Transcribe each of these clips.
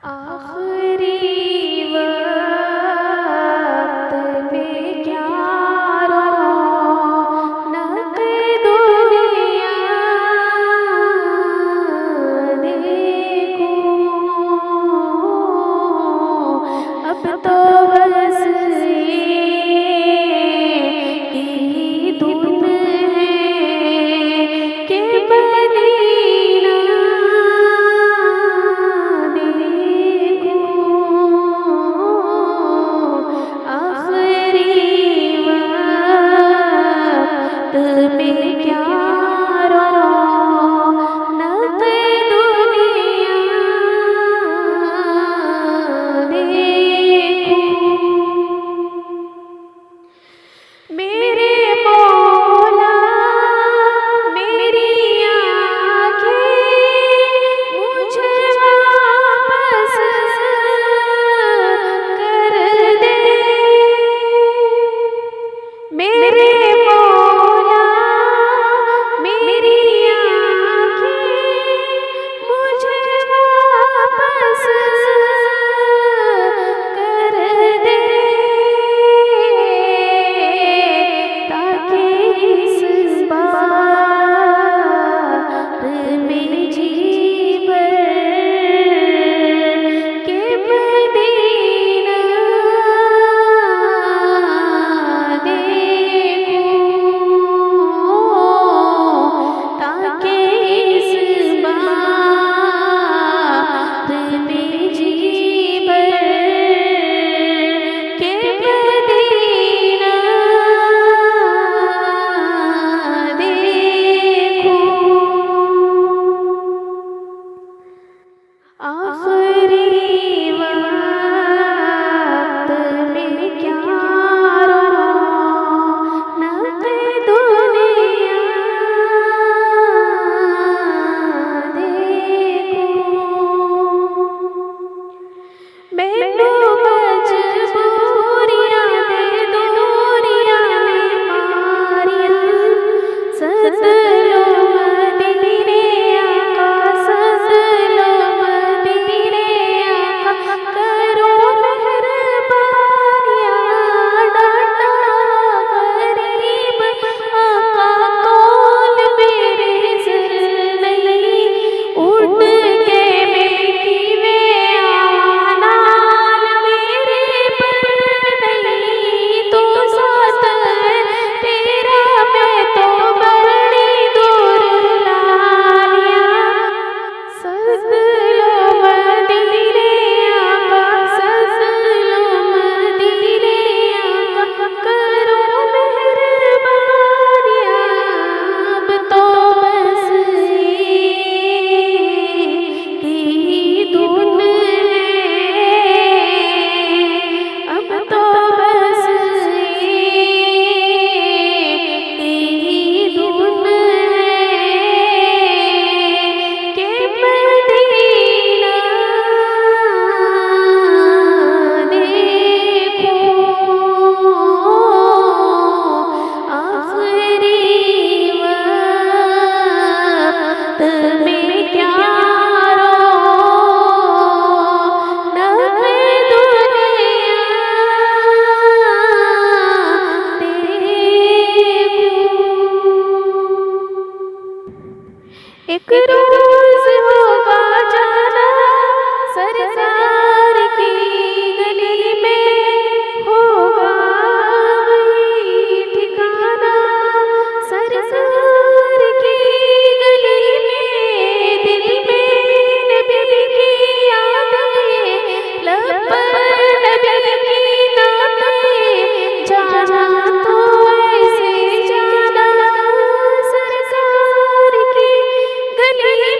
आखिरी वक्त पे क्या रौनक दुनिया देखूं, अब तो बस की धुन है कि मदीना देखूं। आखिरी वक्त में क्या रौनक दुनिया देखूं। मेरे मौला मेरी आँखें मुझे वापस कर दे। मेरे मौला मेरी आँखें मुझे वापस कर दे, ताकि इस बार में जी भर के मदीना देखूं, ताकि इस बार में जी भर के मदीना देखूं। आखिरी वक्त में क्या रौनक दुनिया देखूं। मैनू मजबूरियां दे दूरियां ने मारियां, सदलो मदीने आका, सदलो मदीने आका, करो मेहरबानियां, डाटा गरीब आका कौल मेरे सिर नहीं, उठ के मैं कीवे आना मेरे पर नहीं, तू साथ है तेरा मैं तो बड़ी दूर लालिया। सदलो मदीने आका, सदलो मदीने आका, करो मेहरबानियां, अब तो बस की धुन है, अब तो बस की धुन है कि मदीना देखूं। आखिरी वक्त में क्या रौनक दुनिया देखूं। एक रोज होगा जाना सरकार की गली में, होगा वही ठिकाना सरकार की गली में। दिल में नबी की यादें, लब पर नबी की नातें, जाना तो ऐसे जाना सरकार की गली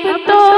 अब तो